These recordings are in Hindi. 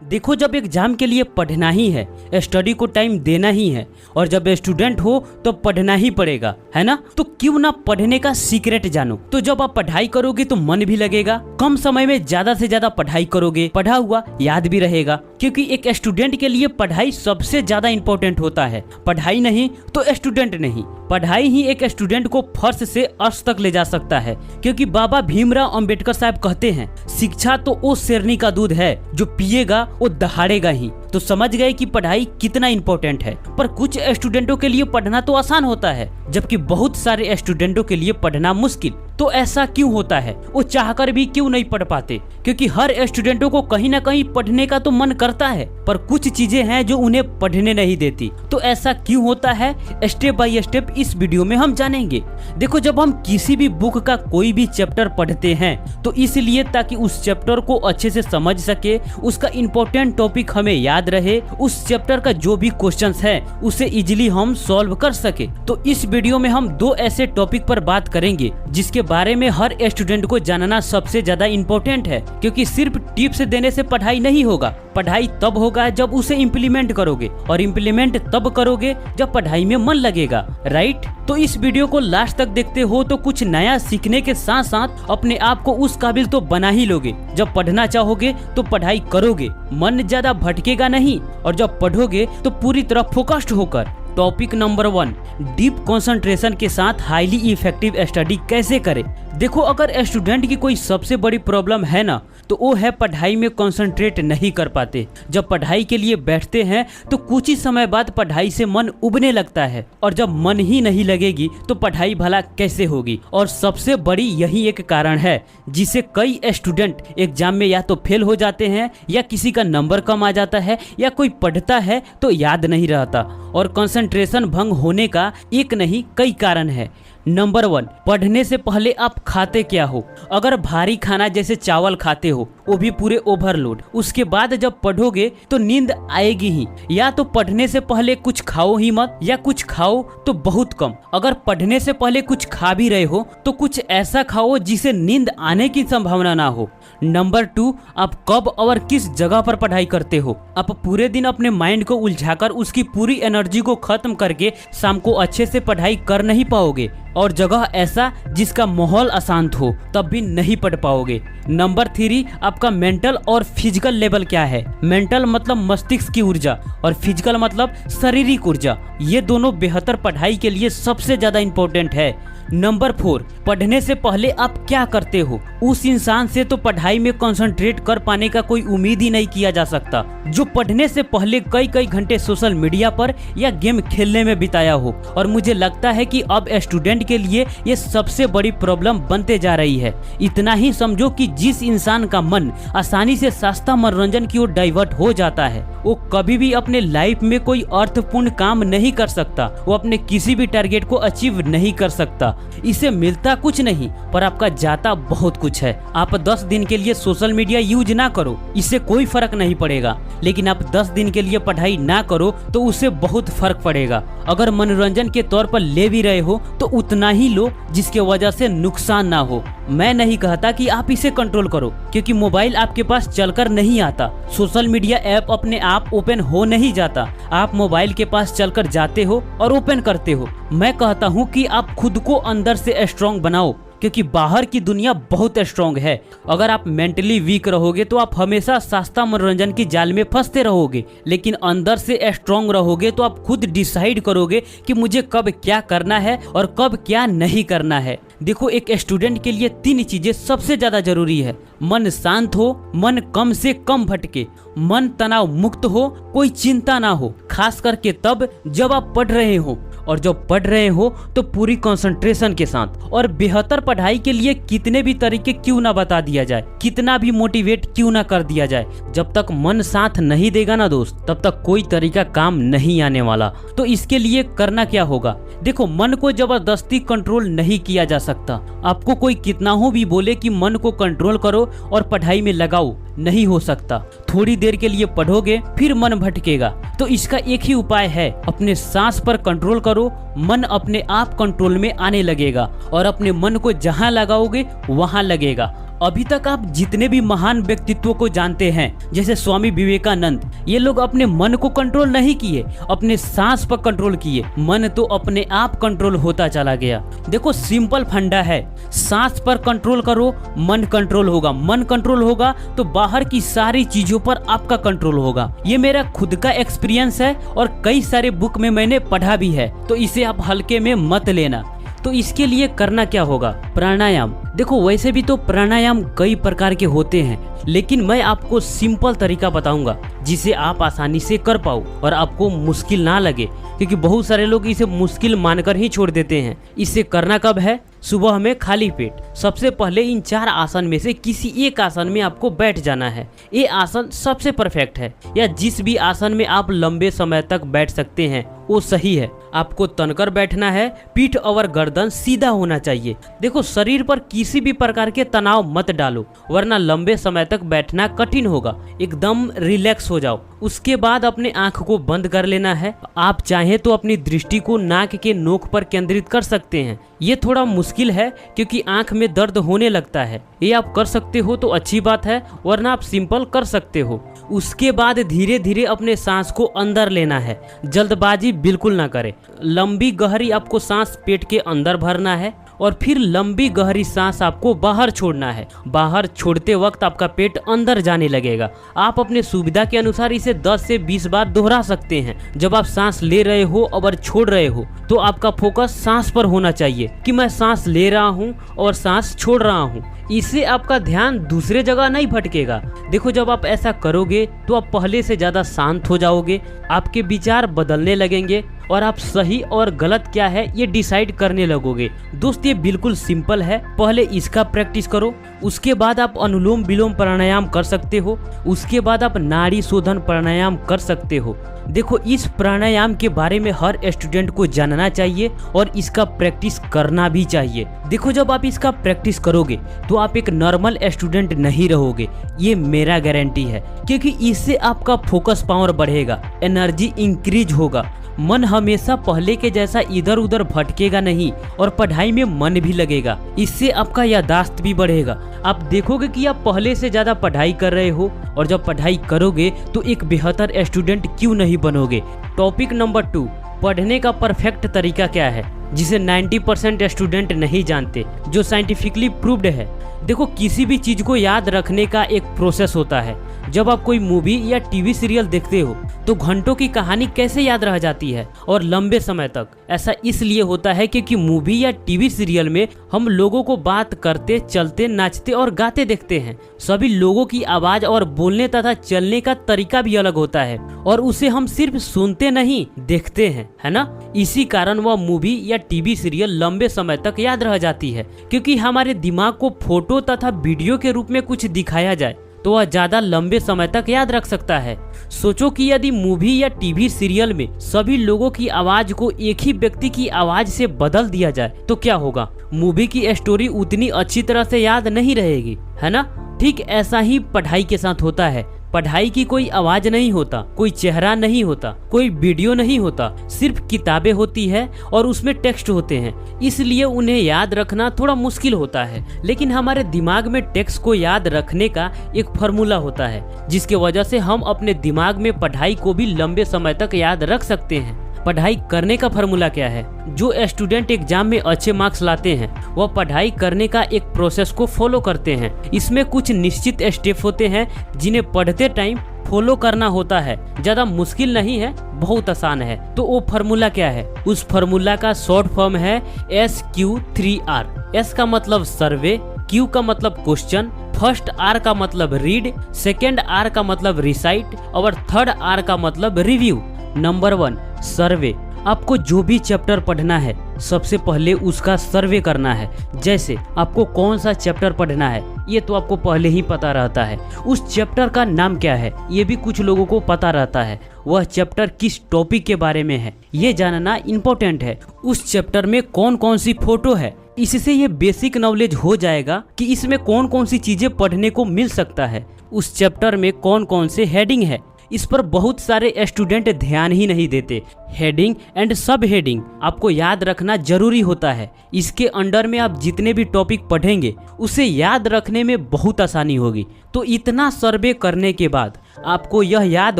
देखो, जब एग्जाम के लिए पढ़ना ही है, स्टडी को टाइम देना ही है, और जब स्टूडेंट हो तो पढ़ना ही पड़ेगा, है ना। तो क्यों ना पढ़ने का सीक्रेट जानो। तो जब आप पढ़ाई करोगे तो मन भी लगेगा, कम समय में ज्यादा से ज्यादा पढ़ाई करोगे, पढ़ा हुआ याद भी रहेगा। क्योंकि एक स्टूडेंट के लिए पढ़ाई सबसे ज्यादा इंपॉर्टेंट होता है। पढ़ाई नहीं तो स्टूडेंट नहीं। पढ़ाई ही एक स्टूडेंट को फर्श से अर्श तक ले जा सकता है। क्योंकि बाबा भीमराव अंबेडकर साहब कहते हैं, शिक्षा तो वो शेरनी का दूध है जो पिएगा वो दहाड़ेगा ही। तो समझ गए कि पढ़ाई कितना इंपॉर्टेंट है। पर कुछ स्टूडेंटों के लिए पढ़ना तो आसान होता है, जबकि बहुत सारे स्टूडेंटों के लिए पढ़ना मुश्किल। तो ऐसा क्यों होता है? वो चाहकर भी क्यों नहीं पढ़ पाते? क्योंकि हर स्टूडेंटों को कहीं ना कहीं पढ़ने का तो मन करता है, पर कुछ चीजें हैं जो उन्हें पढ़ने नहीं देती। तो ऐसा क्यों होता है, स्टेप बाय स्टेप इस वीडियो में हम जानेंगे। देखो, जब हम किसी भी बुक का कोई भी चैप्टर पढ़ते हैं तो इसलिए ताकि उस चैप्टर को अच्छे से समझ सके, उसका इम्पोर्टेंट टॉपिक हमें याद रहे, उस चैप्टर का जो भी क्वेश्चंस है उसे इजीली हम सॉल्व कर सके। तो इस वीडियो में हम दो ऐसे टॉपिक पर बात करेंगे जिसके बारे में हर स्टूडेंट को जानना सबसे ज्यादा इम्पोर्टेंट है। क्योंकि सिर्फ टिप्स देने से पढ़ाई नहीं होगा। पढ़ाई तब होगा जब उसे इम्प्लीमेंट करोगे, और इम्प्लीमेंट तब करोगे जब पढ़ाई में मन लगेगा, राइट। तो इस वीडियो को लास्ट तक देखते हो तो कुछ नया सीखने के साथ साथ अपने आप को उस काबिल तो बना ही लोगे। जब पढ़ना चाहोगे तो पढ़ाई करोगे, मन ज्यादा भटकेगा नहीं, और जब पढ़ोगे तो पूरी तरह फोकस्ड होकर। टॉपिक नंबर 1, डीप कंसंट्रेशन के साथ हाईली इफेक्टिव स्टडी कैसे करें। देखो, अगर स्टूडेंट की कोई सबसे बड़ी प्रॉब्लम है ना, तो वो है पढ़ाई में कंसंट्रेट नहीं कर पाते। जब पढ़ाई के लिए बैठते हैं तो कुछ ही समय बाद पढ़ाई से मन उबने लगता है, और जब मन ही नहीं लगेगी तो पढ़ाई भला कैसे होगी। और सबसे बड़ी यही एक कारण है जिसे कई स्टूडेंट एग्जाम में या तो फेल हो जाते हैं, या किसी का नंबर कम आ जाता है, या कोई पढ़ता है तो याद नहीं रहता। और कंसंट्रेशन भंग होने का एक नहीं कई कारण है। नंबर 1, पढ़ने से पहले आप खाते क्या हो। अगर भारी खाना जैसे चावल खाते हो, वो भी पूरे ओवरलोड, उसके बाद जब पढ़ोगे तो नींद आएगी ही। या तो पढ़ने से पहले कुछ खाओ ही मत, या कुछ खाओ तो बहुत कम। अगर पढ़ने से पहले कुछ खा भी रहे हो तो कुछ ऐसा खाओ जिसे नींद आने की संभावना ना हो। नंबर 2, आप कब और किस जगह पर पढ़ाई करते हो। आप पूरे दिन अपने माइंड को उलझाकर उसकी पूरी एनर्जी को खत्म करके शाम को अच्छे से पढ़ाई कर नहीं पाओगे। और जगह ऐसा जिसका माहौल अशांत हो, तब भी नहीं पढ़ पाओगे। नंबर 3, आपका मेंटल और फिजिकल लेवल क्या है। मेंटल मतलब मस्तिष्क की ऊर्जा, और फिजिकल मतलब शारीरिक ऊर्जा। ये दोनों बेहतर पढ़ाई के लिए सबसे ज्यादा इंपॉर्टेंट है। नंबर 4, पढ़ने से पहले आप क्या करते हो। उस इंसान से तो पढ़ाई में कंसंट्रेट कर पाने का कोई उम्मीद ही नहीं किया जा सकता जो पढ़ने से पहले कई घंटे सोशल मीडिया पर या गेम खेलने में बिताया हो। और मुझे लगता है कि अब स्टूडेंट के लिए ये सबसे बड़ी प्रॉब्लम बनते जा रही है। इतना ही समझो कि जिस इंसान का मन आसानी से सस्ता मनोरंजन की ओर डाइवर्ट हो जाता है, वो कभी भी अपने लाइफ में कोई अर्थपूर्ण काम नहीं कर सकता। वो अपने किसी भी टारगेट को अचीव नहीं कर सकता। इसे मिलता कुछ नहीं, पर आपका जाता बहुत कुछ है। आप 10 दिन के लिए सोशल मीडिया यूज ना करो, इससे कोई फर्क नहीं पड़ेगा। लेकिन आप 10 दिन के लिए पढ़ाई ना करो तो उससे बहुत फर्क पड़ेगा। अगर मनोरंजन के तौर पर ले भी रहे हो तो उतना ही लो जिसके वजह से नुकसान ना हो। मैं नहीं कहता कि आप इसे कंट्रोल करो, क्योंकि मोबाइल आपके पास चलकर नहीं आता। सोशल मीडिया ऐप अपने आप ओपन हो नहीं जाता। आप मोबाइल के पास चलकर जाते हो और ओपन करते हो। मैं कहता हूँ कि आप खुद को अंदर से स्ट्रॉन्ग बनाओ, क्योंकि बाहर की दुनिया बहुत स्ट्रॉन्ग है। अगर आप मेंटली वीक रहोगे तो आप हमेशा सस्ता मनोरंजन की जाल में फंसते रहोगे। लेकिन अंदर से स्ट्रॉन्ग रहोगे तो आप खुद डिसाइड करोगे कि मुझे कब क्या करना है और कब क्या नहीं करना है। देखो, एक स्टूडेंट के लिए 3 चीजें सबसे ज्यादा जरूरी है। मन शांत हो, मन कम से कम भटके, मन तनाव मुक्त हो, कोई चिंता ना हो, खास करके तब जब आप पढ़ रहे हो। और जब पढ़ रहे हो तो पूरी कंसंट्रेशन के साथ। और बेहतर पढ़ाई के लिए कितने भी तरीके क्यों ना बता दिया जाए, कितना भी मोटिवेट क्यों ना कर दिया जाए, जब तक मन साथ नहीं देगा ना दोस्त, तब तक कोई तरीका काम नहीं आने वाला। तो इसके लिए करना क्या होगा। देखो, मन को जबरदस्ती कंट्रोल नहीं किया जा सकता। आपको कोई कितना हो भी बोले कि मन को कंट्रोल करो और पढ़ाई में लगाओ, नहीं हो सकता। थोड़ी देर के लिए पढ़ोगे फिर मन भटकेगा। तो इसका एक ही उपाय है, अपने सांस पर कंट्रोल करो, मन अपने आप कंट्रोल में आने लगेगा। और अपने मन को जहां लगाओगे वहां लगेगा। अभी तक आप जितने भी महान व्यक्तित्वों को जानते हैं, जैसे स्वामी विवेकानंद, ये लोग अपने मन को कंट्रोल नहीं किए, अपने सांस पर कंट्रोल किए। मन तो अपने आप कंट्रोल होता चला गया। देखो सिंपल फंडा है, सांस पर कंट्रोल करो, मन कंट्रोल होगा। मन कंट्रोल होगा तो बाहर की सारी चीजों पर आपका कंट्रोल होगा। ये मेरा खुद का एक्सपीरियंस है और कई सारे बुक में मैंने पढ़ा भी है, तो इसे आप हल्के में मत लेना। तो इसके लिए करना क्या होगा? प्राणायाम। देखो वैसे भी तो प्राणायाम कई प्रकार के होते हैं, लेकिन मैं आपको सिंपल तरीका बताऊंगा जिसे आप आसानी से कर पाओ और आपको मुश्किल ना लगे, क्योंकि बहुत सारे लोग इसे मुश्किल मानकर ही छोड़ देते हैं। इसे करना कब है? सुबह में खाली पेट। सबसे पहले इन 4 आसन में से किसी एक आसन में आपको बैठ जाना है। ये आसन सबसे परफेक्ट है, या जिस भी आसन में आप लंबे समय तक बैठ सकते हैं वो सही है। आपको तनकर बैठना है, पीठ और गर्दन सीधा होना चाहिए। देखो शरीर पर किसी भी प्रकार के तनाव मत डालो, वरना लंबे समय तक बैठना कठिन होगा। एकदम रिलैक्स हो जाओ। उसके बाद अपने आंख को बंद कर लेना है। आप चाहें तो अपनी दृष्टि को नाक के नोक पर केंद्रित कर सकते हैं। ये थोड़ा मुश्किल है क्योंकि आंख में दर्द होने लगता है। ये आप कर सकते हो तो अच्छी बात है, वरना आप सिंपल कर सकते हो। उसके बाद धीरे धीरे अपने सांस को अंदर लेना है। जल्दबाजी बिल्कुल ना करें। लंबी गहरी आपको सांस पेट के अंदर भरना है और फिर लंबी गहरी सांस आपको बाहर छोड़ना है। बाहर छोड़ते वक्त आपका पेट अंदर जाने लगेगा। आप अपने सुविधा के अनुसार इसे 10 से 20 बार दोहरा सकते हैं। जब आप सांस ले रहे हो और छोड़ रहे हो तो आपका फोकस सांस पर होना चाहिए कि मैं सांस ले रहा हूँ और सांस छोड़ रहा हूँ। इससे आपका ध्यान दूसरे जगह नहीं भटकेगा। देखो जब आप ऐसा करोगे तो आप पहले से ज्यादा शांत हो जाओगे, आपके विचार बदलने लगेंगे और आप सही और गलत क्या है ये डिसाइड करने लगोगे। दोस्त ये बिल्कुल सिंपल है, पहले इसका प्रैक्टिस करो। उसके बाद आप अनुलोम विलोम प्राणायाम कर सकते हो। उसके बाद आप नाड़ी शोधन प्राणायाम कर सकते हो। देखो इस प्राणायाम के बारे में हर स्टूडेंट को जानना चाहिए और इसका प्रैक्टिस करना भी चाहिए। देखो जब आप इसका प्रैक्टिस करोगे तो आप एक नॉर्मल स्टूडेंट नहीं रहोगे, ये मेरा गारंटी है, क्योंकि इससे आपका फोकस पावर बढ़ेगा, एनर्जी इंक्रीज होगा। मन हमेशा पहले के जैसा इधर उधर भटकेगा नहीं और पढ़ाई में मन भी लगेगा। इससे आपका याददाश्त भी बढ़ेगा। आप देखोगे कि आप पहले से ज्यादा पढ़ाई कर रहे हो और जब पढ़ाई करोगे तो एक बेहतर स्टूडेंट क्यों नहीं बनोगे। टॉपिक नंबर 2, पढ़ने का परफेक्ट तरीका क्या है, जिसे 90% स्टूडेंट नहीं जानते, जो साइंटिफिकली प्रूव्ड है। देखो किसी भी चीज को याद रखने का एक प्रोसेस होता है। जब आप कोई मूवी या टीवी सीरियल देखते हो तो घंटों की कहानी कैसे याद रह जाती है और लंबे समय तक? ऐसा इसलिए होता है क्योंकि मूवी या टीवी सीरियल में हम लोगों को बात करते, चलते, नाचते और गाते देखते हैं। सभी लोगों की आवाज और बोलने तथा चलने का तरीका भी अलग होता है और उसे हम सिर्फ सुनते नहीं देखते हैं, है ना? इसी कारण वह मूवी या टीवी सीरियल लंबे समय तक याद रह जाती है, क्योंकि हमारे दिमाग को फोटो तथा वीडियो के रूप में कुछ दिखाया जाए तो वह ज्यादा लंबे समय तक याद रख सकता है। सोचो कि यदि मूवी या टीवी सीरियल में सभी लोगों की आवाज को एक ही व्यक्ति की आवाज से बदल दिया जाए तो क्या होगा? मूवी की स्टोरी उतनी अच्छी तरह से याद नहीं रहेगी, है ना? ठीक ऐसा ही पढ़ाई के साथ होता है। पढ़ाई की कोई आवाज नहीं होता, कोई चेहरा नहीं होता, कोई वीडियो नहीं होता, सिर्फ किताबें होती है और उसमें टेक्स्ट होते हैं। इसलिए उन्हें याद रखना थोड़ा मुश्किल होता है, लेकिन हमारे दिमाग में टेक्स्ट को याद रखने का एक फॉर्मूला होता है, जिसकी वजह से हम अपने दिमाग में पढ़ाई को भी लंबे समय तक याद रख सकते हैं। पढ़ाई करने का फॉर्मूला क्या है? जो स्टूडेंट एग्जाम में अच्छे मार्क्स लाते हैं वह पढ़ाई करने का एक प्रोसेस को फॉलो करते हैं। इसमें कुछ निश्चित स्टेप होते हैं जिन्हें पढ़ते टाइम फॉलो करना होता है। ज्यादा मुश्किल नहीं है, बहुत आसान है। तो वो फार्मूला क्या है? उस फार्मूला का शॉर्ट फॉर्म है SQ3R। S का मतलब सर्वे, Q का मतलब क्वेश्चन, फर्स्ट R का मतलब रीड, सेकेंड R का मतलब रिसाइट और थर्ड R का मतलब रिव्यू। नंबर 1, सर्वे। आपको जो भी चैप्टर पढ़ना है सबसे पहले उसका सर्वे करना है। जैसे आपको कौन सा चैप्टर पढ़ना है ये तो आपको पहले ही पता रहता है। उस चैप्टर का नाम क्या है ये भी कुछ लोगों को पता रहता है। वह चैप्टर किस टॉपिक के बारे में है ये जानना इम्पोर्टेंट है। उस चैप्टर में कौन कौन सी फोटो है, इससे ये बेसिक नॉलेज हो जाएगा कि इसमें कौन कौन सी चीजें पढ़ने को मिल सकता है। उस चैप्टर में कौन कौन से हेडिंग है, इस पर बहुत सारे स्टूडेंट ध्यान ही नहीं देते। हेडिंग एंड सब हेडिंग आपको याद रखना जरूरी होता है। इसके अंडर में आप जितने भी टॉपिक पढ़ेंगे उसे याद रखने में बहुत आसानी होगी। तो इतना सर्वे करने के बाद आपको यह याद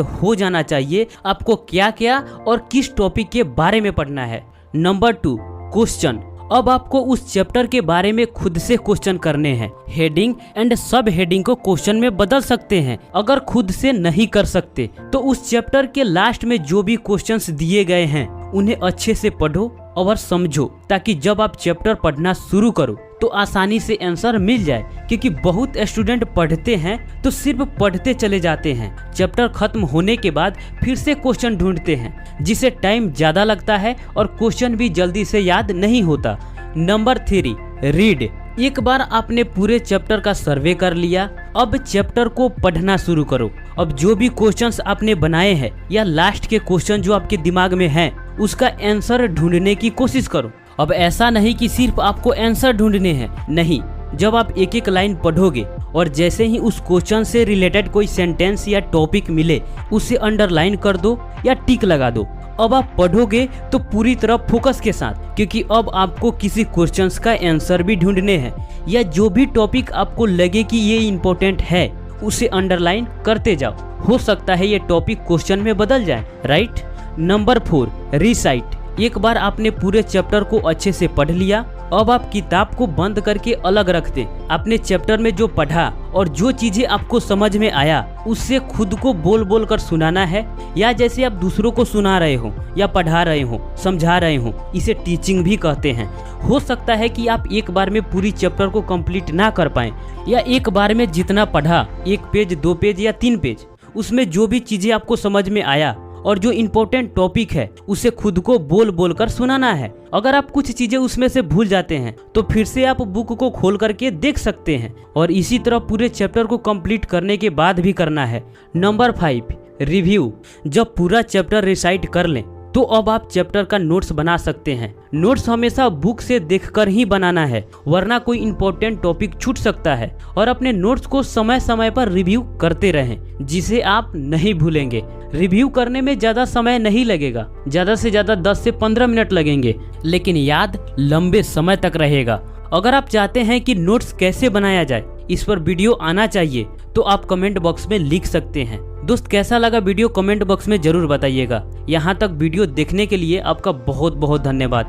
हो जाना चाहिए आपको क्या क्या और किस टॉपिक के बारे में पढ़ना है। Number 2, question. अब आपको उस चैप्टर के बारे में खुद से क्वेश्चन करने हैं। हेडिंग एंड सब हेडिंग को क्वेश्चन में बदल सकते हैं। अगर खुद से नहीं कर सकते तो उस चैप्टर के लास्ट में जो भी क्वेश्चंस दिए गए हैं उन्हें अच्छे से पढ़ो और समझो, ताकि जब आप चैप्टर पढ़ना शुरू करो तो आसानी से आंसर मिल जाए। क्योंकि बहुत स्टूडेंट पढ़ते हैं तो सिर्फ पढ़ते चले जाते हैं, चैप्टर खत्म होने के बाद फिर से क्वेश्चन ढूंढते हैं, जिससे टाइम ज़्यादा लगता है और क्वेश्चन भी जल्दी से याद नहीं होता। Number 3, read. एक बार आपने पूरे चैप्टर का सर्वे कर लिया, अब चैप्टर को पढ़ना शुरू करो। अब जो भी क्वेश्चंस आपने बनाए हैं या लास्ट के क्वेश्चन जो आपके दिमाग में हैं उसका आंसर ढूंढने की कोशिश करो। अब ऐसा नहीं कि सिर्फ आपको आंसर ढूंढने हैं, नहीं। जब आप एक एक लाइन पढ़ोगे और जैसे ही उस क्वेश्चन से रिलेटेड कोई सेंटेंस या टॉपिक मिले उसे अंडरलाइन कर दो या टिक लगा दो। अब आप पढ़ोगे तो पूरी तरह फोकस के साथ, क्योंकि अब आपको किसी क्वेश्चंस का आंसर भी ढूंढने हैं या जो भी टॉपिक आपको लगे कि ये इम्पोर्टेंट है उसे अंडरलाइन करते जाओ। हो सकता है ये टॉपिक क्वेश्चन में बदल जाए, राइट। Number 4, recite. एक बार आपने पूरे चैप्टर को अच्छे से पढ़ लिया, अब आप किताब को बंद करके अलग रख दें। आपने चैप्टर में जो पढ़ा और जो चीजें आपको समझ में आया उससे खुद को बोल बोल कर सुनाना है, या जैसे आप दूसरों को सुना रहे हो या पढ़ा रहे हो, समझा रहे हो। इसे टीचिंग भी कहते हैं। हो सकता है कि आप एक बार में पूरी चैप्टर को कंप्लीट ना कर पाएं, या एक बार में जितना पढ़ा 1 पेज 2 पेज या 3 पेज उसमें जो भी चीजें आपको समझ में आया और जो इम्पोर्टेंट टॉपिक है उसे खुद को बोल बोल कर सुनाना है। अगर आप कुछ चीजें उसमें से भूल जाते हैं तो फिर से आप बुक को खोल करके देख सकते हैं, और इसी तरह पूरे चैप्टर को कंप्लीट करने के बाद भी करना है। Number 5, review. जब पूरा चैप्टर रिसाइट कर लें तो अब आप चैप्टर का नोट्स बना सकते हैं। नोट्स हमेशा बुक से देखकर ही बनाना है, वरना कोई इम्पोर्टेंट टॉपिक छूट सकता है। और अपने नोट्स को समय समय पर रिव्यू करते रहें, जिसे आप नहीं भूलेंगे। रिव्यू करने में ज़्यादा समय नहीं लगेगा, ज़्यादा से ज़्यादा 10 से 15 मिनट लगेंगे, लेकिन याद लंबे समय तक रहेगा। अगर आप चाहते हैं कि नोट्स कैसे बनाया जाए, इस पर वीडियो आना चाहिए, तो आप कमेंट बॉक्स में लिख सकते हैं। दोस्त, कैसा लगा वीडियो कमेंट बॉक्स में जरूर बताइएगा। यहाँ तक वीडियो देखने के लिए आपका बहुत बहुत धन्यवाद।